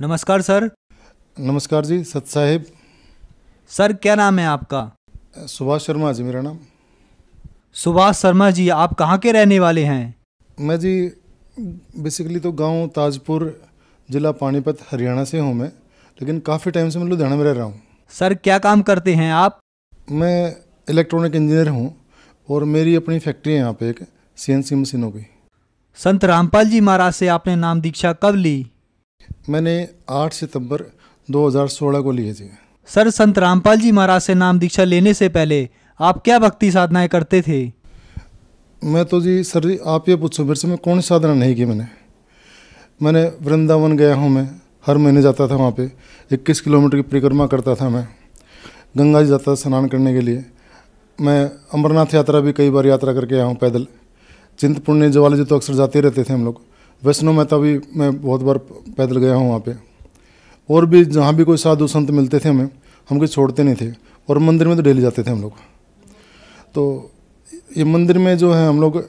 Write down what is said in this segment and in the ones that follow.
नमस्कार सर। नमस्कार जी, सत साहिब। सर क्या नाम है आपका? सुभाष शर्मा जी मेरा नाम। सुभाष शर्मा जी, आप कहाँ के रहने वाले हैं? मैं जी बेसिकली तो गांव ताजपुर, ज़िला पानीपत, हरियाणा से हूं मैं, लेकिन काफ़ी टाइम से मैं लुधियाना में रह रहा हूं। सर क्या काम करते हैं आप? मैं इलेक्ट्रॉनिक इंजीनियर हूं और मेरी अपनी फैक्ट्री है यहाँ पे एक सीएनसी मशीनों की। संत रामपाल जी महाराज से आपने नाम दीक्षा कब ली? मैंने 8 सितंबर 2016 को ली है जी। सर संत रामपाल जी महाराज से नाम दीक्षा लेने से पहले आप क्या भक्ति साधनाएं करते थे? मैं तो जी सर जी, आप ये पूछो मेरे से, मैं कौन सी साधना नहीं की। मैंने वृंदावन गया हूँ, मैं हर महीने जाता था वहाँ पे, 21 किलोमीटर की परिक्रमा करता था मैं। गंगा जी जाता था स्नान करने के लिए। मैं अमरनाथ यात्रा भी कई बार यात्रा करके आया हूँ पैदल। चिंतपूर्णी ज्वाला जी तो अक्सर जाते रहते थे हम लोग। वैष्णो माता भी मैं बहुत बार पैदल गया हूँ वहाँ पे। और भी जहाँ भी कोई साधु संत मिलते थे हम कोई छोड़ते नहीं थे। और मंदिर में तो डेली जाते थे हम लोग। तो ये मंदिर में जो है हम लोग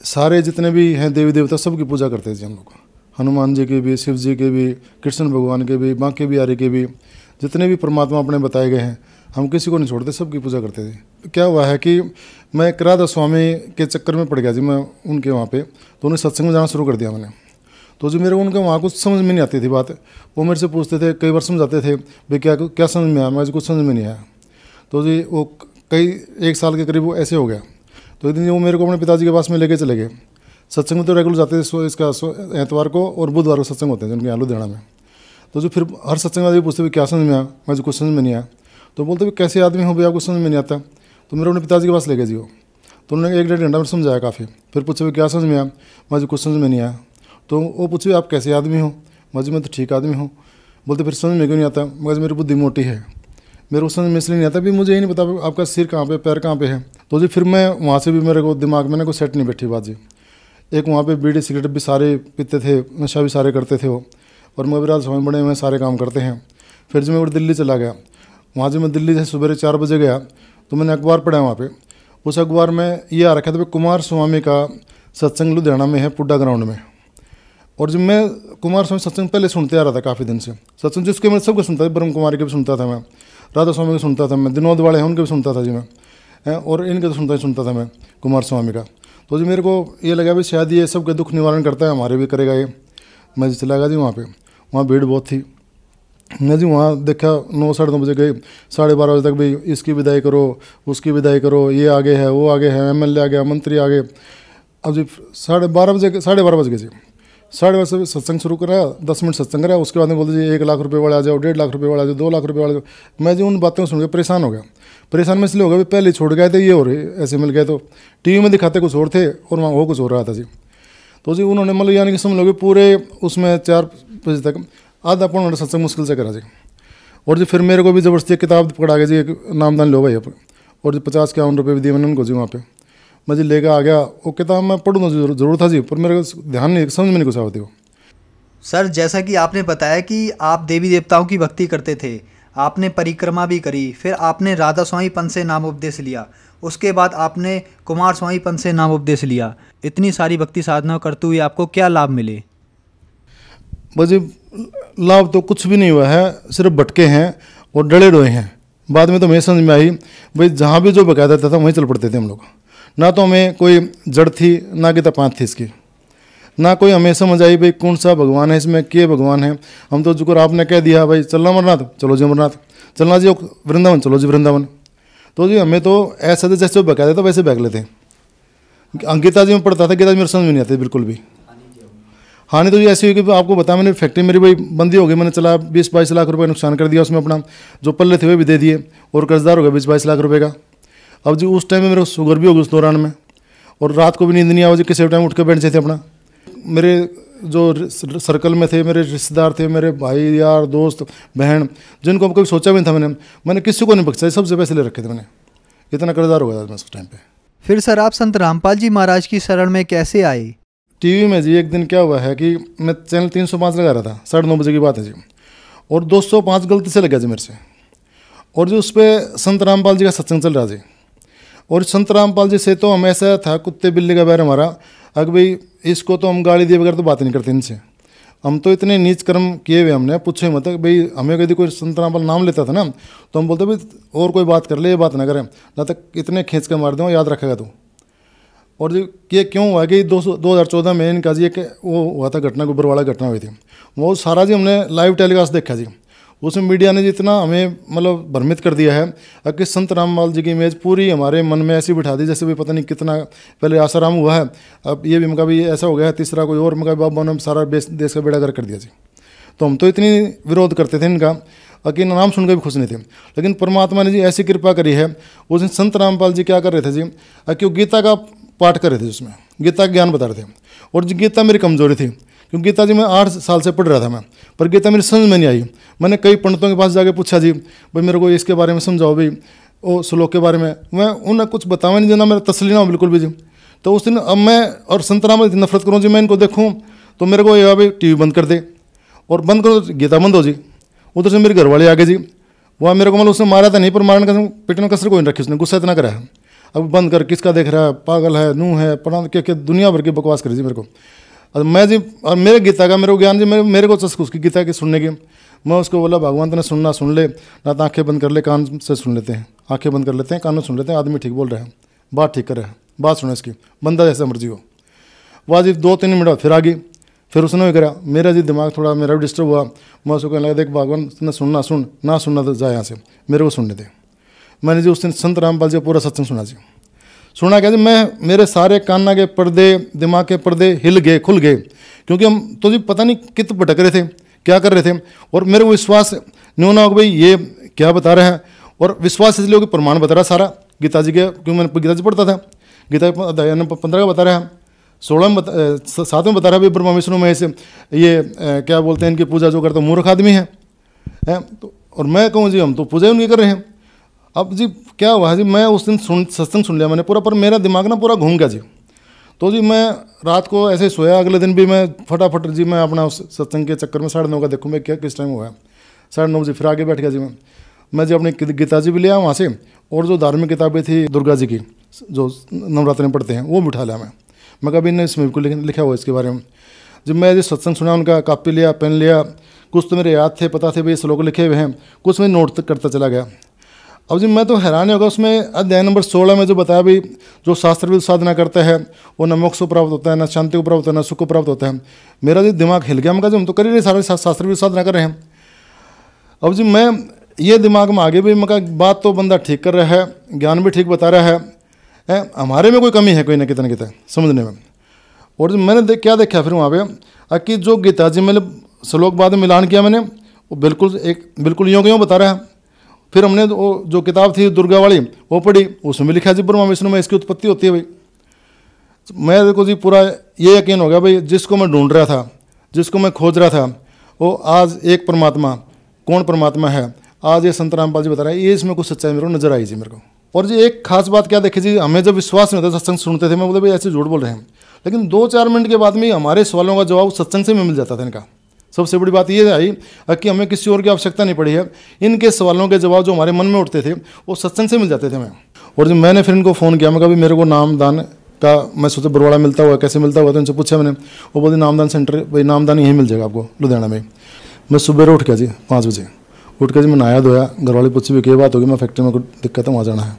सारे जितने भी हैं देवी देवता सबकी पूजा करते थे हम लोग। हनुमान जी के भी, शिव जी के भी, कृष्ण भगवान के भी, बांके बिहारी के भी, जितने भी परमात्मा अपने बताए गए हैं हम किसी को नहीं छोड़ते, सबकी पूजा करते थे। क्या हुआ है कि मैं राधा स्वामी के चक्कर में पड़ गया जी, मैं उनके वहाँ पे, तो उन्हें सत्संग में जाना शुरू कर दिया मैंने। तो जो मेरे को उनके वहाँ कुछ समझ में नहीं आती थी बात। वो मेरे से पूछते थे, कई बार समझाते थे भाई क्या क्या समझ में आया, मुझे कुछ समझ में नहीं आया। तो जी वो कई 1 साल के करीब वो ऐसे हो गया। तो एक दिन वो मेरे को अपने पिताजी के पास में लेके चले गए। सत्संग में तो रेगुलर जाते थे, इसका एतवार को और बुधवार को सत्संग होते हैं जिनके यहाँ लुधियाना में। तो जो फिर हर सत्संग में पूछते भाई क्या समझ में आया, मुझे कुछ समझ में नहीं आया। तो बोलते भाई कैसे आदमी हो भाई, आपको समझ में नहीं आता। तो मेरे अपने पिताजी के पास ले गए जी वो। तो उन्होंने 1-1.5 घंटा में समझाया काफ़ी। फिर पूछे भाई क्या समझ में आया, मुझे कुछ समझ में नहीं आया। तो वो पूछे आप कैसे आदमी हो, मैं तो ठीक आदमी हूँ। बोलते फिर समझ में क्यों नहीं आता, मगर मेरी बुद्धि मोटी है, मेरे को समझ में इसलिए नहीं आता भी मुझे ये नहीं पता आपका सिर कहाँ पे, पैर कहाँ पे है। तो जी फिर मैं वहाँ से भी मेरे को दिमाग में ना कोई सेट नहीं बैठी बात जी। एक वहाँ पे बीड़ी सिगरेट भी सारे पीते थे, नशा भी सारे करते थे वो। और मैं भी रात समय बड़े में सारे काम करते हैं। फिर जब मैं दिल्ली चला गया, वहाँ से मैं दिल्ली से सुबह 4 बजे गया तो मैंने अखबार पढ़ा वहाँ पे। उस अखबार में ये आ रखा था कुमार स्वामी का सत्संग लुधियाना में है, पुड्डा ग्राउंड में। और जब मैं कुमार स्वामी सत्संग पहले सुनते आ रहा था काफ़ी दिन से, सत्संग जिसके मैं सबको सुनता था, ब्रह्म कुमारी के भी सुनता था मैं, राधा स्वामी के सुनता था मैं, विनोद वाले हैं उनके भी सुनता था जी मैं, और इनके तो सुनता था मैं कुमार स्वामी का। तो जी मेरे को ये लगा भी शायद ये सबके दुख निवारण करता है, हमारे भी करेगा ये। मैं चला गया जी वहाँ पे। वहाँ भीड़ बहुत थी। मैं जी वहाँ देखा 9-9:30 बजे गए, 12:30 बजे तक भाई इसकी विदाई करो, उसकी विदाई करो, ये आगे है, वो आगे है, एमएलए आ गया, मंत्री आ गए। अब जी 12:30 बज गए जी। 12:30 से सत्संग शुरू करा, 10 मिनट सत्संग करा। उसके बाद में बोलते जी 1 लाख रुपये वाले आ जाओ, 1.5 लाख रुपये वाले आ जाओ, 2 लाख रुपये वाले आ जाओ। मैं जी उन बातों को सुन के परेशान हो गया। परेशान में इसलिए हो गया, पहले छोड़ गए थे ये, और ऐसे मिल गए। तो टीवी में दिखाते कुछ और थे और वहाँ वो कुछ हो रहा था जी। तो जी उन्होंने मतलब यानी कि समझ लो पूरे उसमें 4 बजे तक आधा पौना घंटा सत्संग मुश्किल से करा जी। और जी फिर मेरे को भी ज़बरदस्ती किताब पकड़ा के जी, एक नामदान लो भाई अब। और जी 50-51 रुपये भी दिए मैंने उनको जी वहाँ पे। मैं जी लेकर आ गया। वो किताब मैं पढ़ूँगा जरूर था जी, पर मेरे को ध्यान नहीं, समझ में नहीं कुछ आवती वो। सर जैसा कि आपने बताया कि आप देवी देवताओं की भक्ति करते थे, आपने परिक्रमा भी करी, फिर आपने राधा स्वामी पंथ से नाम उपदेश लिया, उसके बाद आपने कुमार स्वामी पंथ से नाम उपदेश लिया। इतनी सारी भक्ति साधना करते हुए आपको क्या लाभ मिले? बस जी लाभ तो कुछ भी नहीं हुआ है, सिर्फ भटके हैं और डरे डोए हैं। बाद में तो हमें समझ में आई भाई जहाँ भी जो बकाया देता था वहीं चल पड़ते थे हम लोग। ना तो हमें कोई जड़ थी, ना कि तपात थी इसकी, ना कोई हमें समझ आई भाई कौन सा भगवान है इसमें, के भगवान है। हम तो जुकर आपने कह दिया भाई चलना अमरनाथ, चलो जी अमरनाथ, चलना जी वृंदावन, चलो जी वृंदावन। तो जी हमें तो ऐसा था जैसे बकाया देता वैसे बैग लेते। गीता जी में पढ़ता था, गीता जी मेरे समझ में नहीं आती बिल्कुल भी। हानि तो ये ऐसी हुई कि आपको बताया मैंने, फैक्ट्री मेरी भाई बंदी हो गई, मैंने चला 20-22 लाख रुपए नुकसान कर दिया उसमें, अपना जो पल्ले थे वे भी दे दिए और कर्जदार हो गया 20-22 लाख रुपए का। अब जी उस टाइम में मेरे को शुगर भी हो गई उस दौरान में, और रात को भी नींद नहीं आवा, किसी टाइम उठ के बैठ जाते अपना। मेरे जो सर्कल में थे, मेरे रिश्तेदार थे, मेरे भाई यार दोस्त बहन, जिनको अब कभी सोचा भी नहीं था मैंने किसी को नहीं बख्शा, सबसे पैसे ले रखे थे मैंने। इतना कर्जदार हो गया था मैं उस टाइम पे। फिर सर आप संत रामपाल जी महाराज की शरण में कैसे आए? टीवी में जी एक दिन क्या हुआ है कि मैं चैनल 305 लगा रहा था, 9:30 बजे की बात है जी, और 205 गलती से लग गया जी मेरे से। और जो उस पर संत रामपाल जी का सत्संग चल रहा जी। और संत रामपाल जी से तो हमेशा था कुत्ते बिल्ली का बैर हमारा, अगर भाई इसको तो हम गाली दिए बगैर तो बात नहीं करते इनसे। हम तो इतने नीच कर्म किए हुए हमने, पूछे मत भाई। हमें यदि कोई संत रामपाल नाम लेता था ना तो हम बोलते भाई और कोई बात कर ले, ये बात ना करें, ना तक इतने खींच के मार दूँ, याद रखेगा तू। और जी ये क्यों हुआ कि 2014 में इनका जी एक वो हुआ था घटना, गोबर वाला घटना हुई थी, वो सारा जी हमने लाइव टेलीकास्ट देखा जी। उसमें मीडिया ने जितना हमें मतलब भ्रमित कर दिया है कि संत रामपाल जी की इमेज पूरी हमारे मन में ऐसी बिठा दी जैसे भी पता नहीं कितना पहले आसाराम हुआ है, अब ये भी उनका भी ऐसा हो गया है, तीसरा कोई और उनका बाबा ने सारा देश का बेड़ा गर्क कर दिया जी। तो हम तो इतनी विरोध करते थे इनका कि नाम सुन के भी खुश नहीं थे, लेकिन परमात्मा ने जी ऐसी कृपा करी है। उस दिन संत रामपाल जी क्या कर रहे थे जी कि वो गीता का पाठ कर रहे थे, उसमें गीता का ज्ञान बता रहे थे। और जी गीता मेरी कमजोरी थी, क्योंकि गीता जी मैं 8 साल से पढ़ रहा था मैं, पर गीता मेरी समझ में नहीं आई। मैंने कई पंडितों के पास जाके पूछा जी भाई मेरे को इसके बारे में समझाओ भाई, वो श्लोक के बारे में, मैं उन्हें कुछ बतावा नहीं देना, मेरा तसली ना हो बिल्कुल भी जी। तो उस दिन अब मैं और संत रामपाल इतनी नफरत करूँ जी, मैं इनको देखूँ तो मेरे को ये भाई टीवी बंद कर दे, और बंद करो तो गीता बंद हो जी। उधर से मेरे घर वाले आ गए जी, वहाँ मेरे को मतलब उसने मारा था नहीं, पर मारने का पेट में कसर कोई नहीं रखी उसने, गुस्सा इतना करा है। अब बंद कर, किसका देख रहा है, पागल है, नू है, पढ़ा क्या दुनिया भर की बकवास करी जी मेरे को। और मैं जी और मेरे गीता का मेरे को ज्ञान जी मेरे को चस्क उसकी गीता की सुनने की। मैं उसको बोला भगवान ने सुनना सुन ले, ना तो आँखें बंद कर ले, कान से सुन लेते हैं, आँखें बंद कर लेते हैं, कानों सुन लेते हैं, आदमी ठीक बोल रहा है, बात ठीक कर रहा है, बात सुनो इसकी, बंदा जैसा मर्जी हो। वह जी 2-3 मिनट फिर आ गई, फिर उसने भी करा, मेरा जी दिमाग थोड़ा मेरा भी डिस्टर्ब हुआ। मैं उसको कहने लगा देख भगवान ने सुनना सुन, ना सुनना तो जाए यहाँ से, मेरे को सुनने दे। मैंने जी उस दिन संत रामपाल जी पूरा सत्संग सुना जी। सुना क्या जी, मैं मेरे सारे काना के पर्दे, दिमाग के पर्दे हिल गए, खुल गए, क्योंकि हम तो जी पता नहीं कित भटक रहे थे, क्या कर रहे थे, और मेरे को विश्वास नहीं होना होगा भाई ये क्या बता रहे हैं। और विश्वास इसलिए कि प्रमाण बता रहा सारा गीता जी के, क्योंकि मैंने गीता जी पढ़ता था, गीता 15 का बता रहा है, 16 में 7 में बता रहा है ब्रह्मा विष्णु महेश, ये क्या बोलते हैं इनकी पूजा जो करता मूर्ख आदमी है तो। और मैं कहूँ जी हम तो पूजा उनकी कर रहे हैं। अब जी क्या हुआ जी, मैं उस दिन सत्संग सुन लिया मैंने पूरा, पर मेरा दिमाग ना पूरा घूम गया जी। तो जी मैं रात को ऐसे सोया, अगले दिन भी मैं फटाफट जी मैं अपना उस सत्संग के चक्कर में 9:30 का देखूँ मैं क्या किस टाइम हुआ है, 9:30 बजे फिर आगे बैठ गया जी। मैं जी अपनी गीता जी भी लिया वहाँ से, और जो धार्मिक किताबें थी दुर्गा जी की जो नवरात्र में पढ़ते हैं वो भी उठा लिया मैं कभी नहीं इसमें बिल्कुल लिखा हुआ इसके बारे में। जब मैं जी सत्संग सुना, उनका कापी लिया, पेन लिया, कुछ तो मेरे याद थे, पता थे भाई श्लोक लिखे हुए हैं, कुछ मैं नोट करता चला गया। अब जी मैं तो हैरान होगा, उसमें अध्याय नंबर 16 में जो बताया भाई जो शास्त्र साधना करता है वो न मोक्ष को प्राप्त होता है, न शांति को प्राप्त होता है, न सुख को प्राप्त होता है। मेरा जी दिमाग हिल गया, मैं कहा हम तो कर ही रहे सारे शास्त्र साधना कर रहे हैं। अब जी मैं ये दिमाग में आगे भी मैं कहा बात तो बंदा ठीक कर रहा है, ज्ञान भी ठीक बता रहा है, हमारे में कोई कमी है कोई ना कितना कितना समझने में। और जब मैंने क्या देखा फिर वहाँ पे कि जो गीता जी मैंने श्लोक बाद में मिलान किया मैंने, वो बिल्कुल यूँ क्यों बता रहा है। फिर हमने वो जो किताब थी दुर्गा वाली वो पढ़ी, उसमें भी लिखा जी ब्रह्मा विष्णु में इसकी उत्पत्ति होती है भाई। मेरे को जी पूरा ये यकीन हो गया भाई जिसको मैं ढूंढ रहा था, जिसको मैं खोज रहा था, वो आज एक परमात्मा, कौन परमात्मा है, आज ये संत रामपाल जी बता रहे हैं, ये इसमें कुछ सच्चाई मेरे को नजर आई जी मेरे को। और जी एक खास बात क्या देखी जी, हमें जब विश्वास नहीं होता सत्संग सुनते थे, मैं बोलते भाई ऐसे झूठ बोल रहे हैं, लेकिन 2-4 मिनट के बाद में हमारे सवालों का जवाब सत्संग से मिल जाता था इनका। सबसे बड़ी बात ये आई कि हमें किसी और की आवश्यकता नहीं पड़ी है, इनके सवालों के जवाब जो हमारे मन में उठते थे वो सत्संग से मिल जाते थे हमें। और जब मैंने फिर इनको फ़ोन किया, मैं कभी मेरे को नामदान का मैं सोचा बरवाड़ा मिलता हुआ कैसे मिलता हुआ, तो इनसे पूछा मैंने, वो बोलते नामदान सेंटर भाई नामदान यहीं मिल जाएगा आपको लुधियाना में। मैं सुबह उठ गया जी 5 बजे, उठ के जी मैं नहाया धोया, घर वाले पूछे भी क्या बात होगी, मैं फैक्ट्री में दिक्कत है वहाँ जाना है।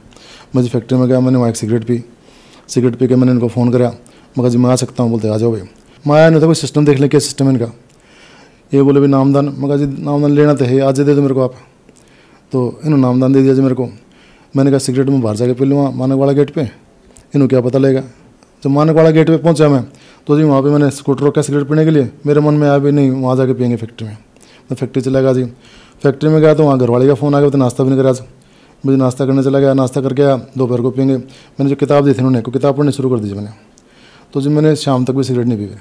मैं जी फैक्ट्री में गया, मैंने वहाँ एक सिगरेट पी के मैंने इनको फ़ोन करा, मैं कहा जी मैं आ सकता हूँ, बोलते आ जाओ भाई। मैं आया नहीं था, कोई सिस्टम देख लें क्या सिस्टम है इनका। ये बोले भी नामदान, मैं कहा जी नामदान लेना तो है, आज दे दो मेरे को आप। तो इन्होंने नामदान दे दिया जी मेरे को। मैंने कहा सिगरेट में बाहर जाके पी लूँगा मानक वाला गेट पे, इन्हों क्या पता लगेगा। जब मानक वाला गेट पे पहुंचा मैं, तो जी वहाँ पे मैंने स्कूटर रोका सिगरेट पीने के लिए, मेरे मन में आया भी नहीं वहाँ जाके पियेंगे फैक्ट्री में। मैं फैक्ट्री चला गया जी, फैक्ट्री में गया तो वहाँ घरवाले का फ़ोन आ गया, तो नाश्ता भी नहीं करा। मुझे नाश्ता करने चला गया, नाश्ता करके आया, दोपहर को पियेंगे। मैंने जो किताब दी थी उन्होंने को किताब पढ़नी शुरू कर दी मैंने, तो जी मैंने शाम तक भी सिगरेट नहीं पी।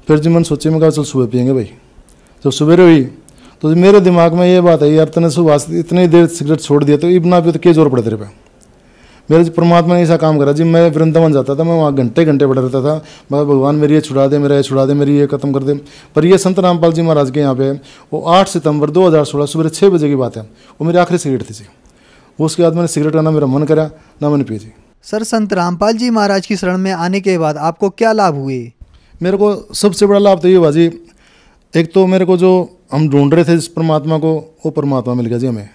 फिर जी मैंने सोची, मैं कहा चल सुबह पियेंगे भाई। जब सवेरे हुई तो मेरे दिमाग में ये बात है, यार तूने सुबह इतनी देर सिगरेट छोड़ दिया तो इबना पे तो क्या जोर पड़े तेरे पे। मेरे जी परमात्मा ने ऐसा काम करा जी, मैं वृंदावन जाता था, मैं वहाँ घंटे पढ़ रहता था, मैं भगवान मेरी ये छुड़ा दे, मेरा ये छुड़ा दे, मेरी ये खत्म कर दे। पर ये संत रामपाल जी महाराज के यहाँ पे वो 8 सितंबर 2016 सुबह 6 बजे की बात है, वो मेरी आखिरी सिगरेट थी जी। वो उसके बाद मैंने सिगरेट का ना मेरा मन करा ना मैंने पी जी। सर संत रामपाल जी महाराज की शरण में आने के बाद आपको क्या लाभ हुए? मेरे को सबसे बड़ा लाभ तो ये हुआ जी, एक तो मेरे को जो हम ढूंढ रहे थे जिस परमात्मा को, वो परमात्मा मिल गया जी हमें,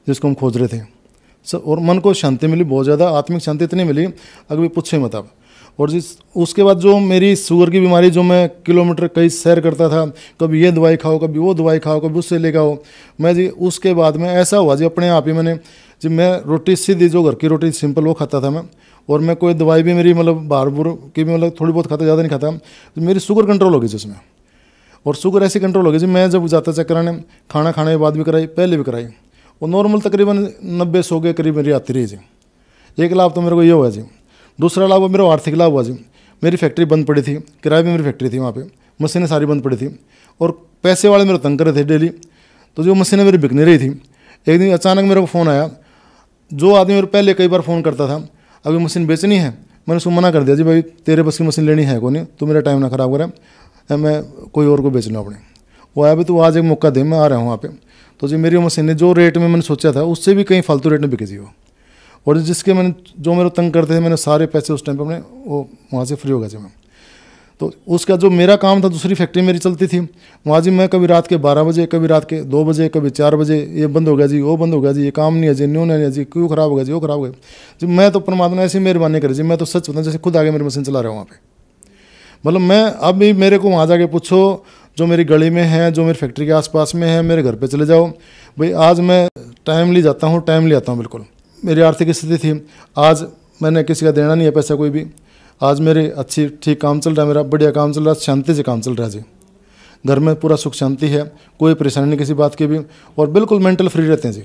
जिसको हम खोज रहे थे। और मन को शांति मिली, बहुत ज़्यादा आत्मिक शांति इतनी मिली अगर भी पूछे मत आप। और जिस उसके बाद जो मेरी शुगर की बीमारी, जो मैं किलोमीटर कई सैर करता था, कभी ये दवाई खाओ, कभी वो दवाई खाओ, कभी उससे ले आओ, मैं जी उसके बाद में ऐसा हुआ जी अपने आप ही मैंने जी, मैं रोटी सीधी जो घर की रोटी सिंपल वो खाता था मैं, और मैं कोई दवाई भी मेरी मतलब बाहर बुर की भी मतलब थोड़ी बहुत खाता, ज़्यादा नहीं खाता। तो मेरी शुगर कंट्रोल हो गई जिसमें, और शुगर ऐसी कंट्रोल हो गई जी, मैं जब जाता चेक कराने, खाना खाने के बाद भी कराई, पहले भी कराई, और नॉर्मल तकरीबन 90-100 के करीब मेरी आती रही जी। एक लाभ तो मेरे को ये हुआ जी। दूसरा लाभ मेरा आर्थिक लाभ हुआ जी, मेरी फैक्ट्री बंद पड़ी थी, किराए में मेरी फैक्ट्री थी, वहाँ पे मशीनें सारी बंद पड़ी थी, और पैसे वाले मेरे तंग कर रहे थे डेली, तो जो मशीनें मेरी बिक नहीं रही थी। एक दिन अचानक मेरे को फ़ोन आया, जो आदमी मेरे पहले कई बार फ़ोन करता था, अभी मशीन बेचनी है, मैंने उसको मना कर दिया जी, भाई तेरे बस की मशीन लेनी है को नहीं, तो मेरा टाइम ना ख़राब करे, मैं कोई और को बेच लूँ अपने। वो आया भी तो आज एक मौका दे, मैं आ रहा हूँ वहाँ पे। तो जी मेरी मशीनें जो रेट में मैंने सोचा था उससे भी कहीं फालतू रेट में बिके जी वो, और जिसके मैंने जो मेरे तंग करते थे, मैंने सारे पैसे उस टाइम पे अपने वो वहाँ से फ्री हो गया जी मैं। तो उसका जो मेरा काम था, दूसरी फैक्ट्री मेरी चलती थी वहाँ जी, मैं कभी रात के 12 बजे, कभी रात के 2 बजे, कभी 4 बजे, ये बंद हो गया जी, वो बंद हो गया जी, ये काम नहीं है जी, न्यू नहीं है जी, क्यों ख़राब हो गया जी, वो ख़राब हो गया जी। मैं तो परमात्मा ने ऐसी मेहरबानी करी जी, मैं तो सच बताऊँ जैसे खुद आगे मेरी मशीन चला रहा हूँ वहाँ पर। मतलब मैं अब भी, मेरे को वहाँ जाके पूछो जो मेरी गली में है, जो मेरी फैक्ट्री के आसपास में है, मेरे घर पे चले जाओ भाई, आज मैं टाइमली जाता हूँ, टाइमली आता हूँ बिल्कुल। मेरी आर्थिक स्थिति थी, आज मैंने किसी का देना नहीं है पैसा कोई भी, आज मेरे अच्छी ठीक काम चल रहा है, मेरा बढ़िया काम चल रहा है, शांति से काम चल रहा है जी। घर में पूरा सुख शांति है, कोई परेशानी नहीं किसी बात की भी, और बिल्कुल मेंटल फ्री रहते हैं जी।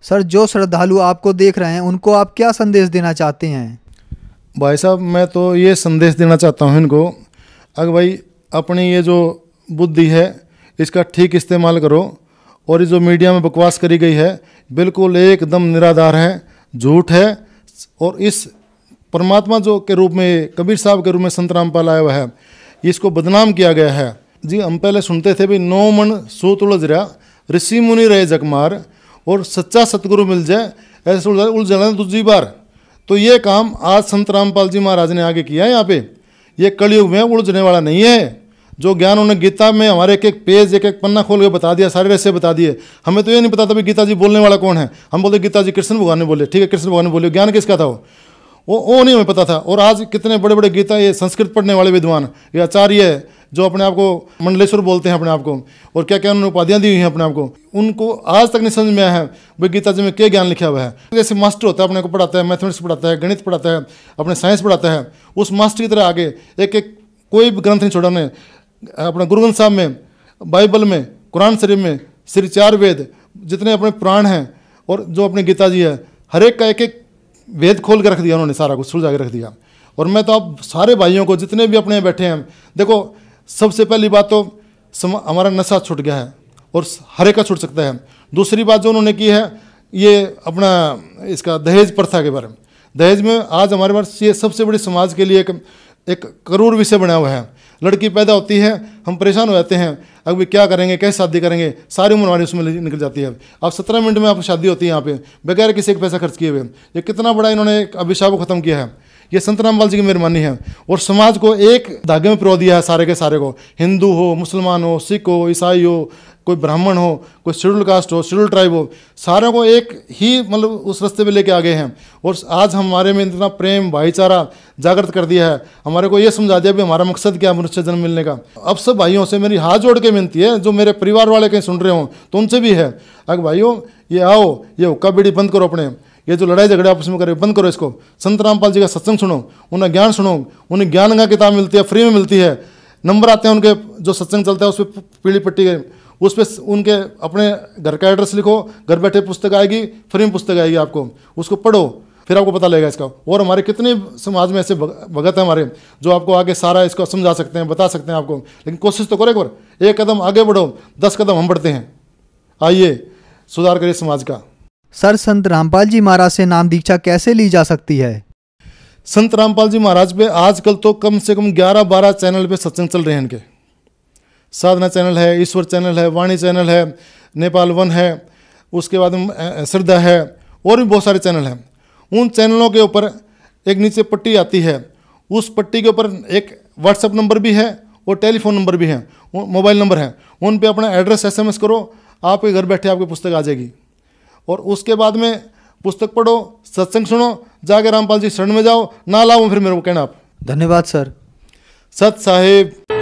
सर, जो श्रद्धालु आपको देख रहे हैं उनको आप क्या संदेश देना चाहते हैं? भाई साहब, मैं तो ये संदेश देना चाहता हूँ इनको, अगर भाई अपनी ये जो बुद्धि है इसका ठीक इस्तेमाल करो, और ये जो मीडिया में बकवास करी गई है बिल्कुल एकदम निराधार है, झूठ है। और इस परमात्मा जो के रूप में, कबीर साहब के रूप में संत रामपाल आया हुआ है, इसको बदनाम किया गया है जी। हम पहले सुनते थे भी, 9 मन सूत उलझ रहा, ऋषि मुनि रहे जगमार, और सच्चा सतगुरु मिल जाए ऐसे उलझ जाना दूसरी बार। तो ये काम आज संत रामपाल जी महाराज ने आगे किया है यहाँ पे। ये कलयुग में उलझने वाला नहीं है। जो ज्ञान उन्होंने गीता में हमारे एक एक पेज, एक एक पन्ना खोल के बता दिया, सारे रहस्य बता दिए। हमें तो ये नहीं पता था भी गीता जी बोलने वाला कौन है। हम बोलते गीता जी कृष्ण भगवान ने बोले, ठीक है कृष्ण भगवान ने बोले, ज्ञान किसका था वो नहीं हमें पता था। और आज कितने बड़े बड़े गीता, ये संस्कृत पढ़ने वाले विद्वान, ये आचार्य जो अपने आप को मंडलेश्वर बोलते हैं अपने आप को, और क्या क्या उन्होंने उपाधियाँ दी हुई हैं अपने आप को, उनको आज तक नहीं समझ में आया है भाई गीता जी में क्या ज्ञान लिखा हुआ है। जैसे मास्टर होता है, अपने को पढ़ाता है, मैथमेटिक्स पढ़ाता है, गणित पढ़ाता है, अपने साइंस पढ़ाता है, उस मास्टर की तरह आगे एक एक कोई भी ग्रंथ नहीं छोड़ा उन्होंने। अपने गुरु ग्रंथ साहब में, बाइबल में, कुरान शरीफ में, श्री 4 वेद, जितने अपने पुराण हैं, और जो अपनी गीता जी है, हर एक का एक एक वेद खोल के रख दिया उन्होंने, सारा कुछ सुलझा के रख दिया। और मैं तो आप सारे भाइयों को, जितने भी अपने बैठे हैं, देखो सबसे पहली बात तो हमारा नशा छूट गया है, और हर एक का छूट सकता है। दूसरी बात जो उन्होंने की है, ये अपना इसका दहेज प्रथा के बारे में। दहेज में आज हमारे पास ये सबसे बड़ी समाज के लिए एक करूर विषय बना हुआ है। लड़की पैदा होती है, हम परेशान हो जाते हैं, अब भी क्या करेंगे, कैसे शादी करेंगे, सारी उम्र हमारी उसमें निकल जाती है। अब 17 मिनट में आपकी शादी होती है यहाँ पे, बगैर किसी का पैसा खर्च किए हुए। ये कितना बड़ा इन्होंने एक अभिशाप को खत्म किया है। ये संत रामपाल जी की मेहरबानी है, और समाज को एक धागे में पिरो दिया है, सारे के सारे को, हिंदू हो, मुसलमान हो, सिख हो, ईसाई हो, कोई ब्राह्मण हो, कोई शेड्यूल कास्ट हो, शेड्यूल ट्राइब हो, सारों को एक ही मतलब उस रास्ते पे लेके आ गए हैं। और आज हमारे में इतना प्रेम भाईचारा जागृत कर दिया है, हमारे को ये समझा दिया भी हमारा मकसद क्या है मनुष्य जन्म मिलने का। अब सब भाइयों से मेरी हाथ जोड़ के विनती है, जो मेरे परिवार वाले कहीं सुन रहे हो तो उनसे भी है, अगर भाइयों ये आओ, ये हुक्का बीड़ी बंद करो, अपने ये जो लड़ाई झगड़े आपस में करे बंद करो इसको। संत रामपाल जी का सत्संग सुनो, उन्हें ज्ञान सुनो, उन्हें ज्ञान का किताब मिलती है, फ्री में मिलती है। नंबर आते हैं उनके, जो सत्संग चलता है उस पर पीली पट्टी है, उस पर उनके अपने घर का एड्रेस लिखो, घर बैठे पुस्तक आएगी, फ्री में पुस्तक आएगी आपको, उसको पढ़ो, फिर आपको पता लगेगा इसका। और हमारे कितने समाज में ऐसे भगत हैं हमारे, जो आपको आगे सारा इसको समझा सकते हैं, बता सकते हैं आपको। लेकिन कोशिश तो करो, एक बार एक कदम आगे बढ़ो, 10 कदम हम बढ़ते हैं। आइए सुधार करिए समाज का। सर, संत रामपाल जी महाराज से नाम दीक्षा कैसे ली जा सकती है? संत रामपाल जी महाराज पे आजकल तो कम से कम 11-12 चैनल पे सत्संग चल रहे हैं इनके। साधना चैनल है, ईश्वर चैनल है, वाणी चैनल है, नेपाल वन है, उसके बाद श्रद्धा है, और भी बहुत सारे चैनल हैं। उन चैनलों के ऊपर एक नीचे पट्टी आती है, उस पट्टी के ऊपर एक व्हाट्सएप नंबर भी है और टेलीफोन नंबर भी हैं, मोबाइल नंबर हैं, उन पे अपना एड्रेस SMS करो, आपके घर बैठे आपकी पुस्तक आ जाएगी। और उसके बाद में पुस्तक पढ़ो, सत्संग सुनो, जाके रामपाल जी शरण में जाओ, ना लाओ फिर मेरे को कहना आप। धन्यवाद सर। सत साहिब।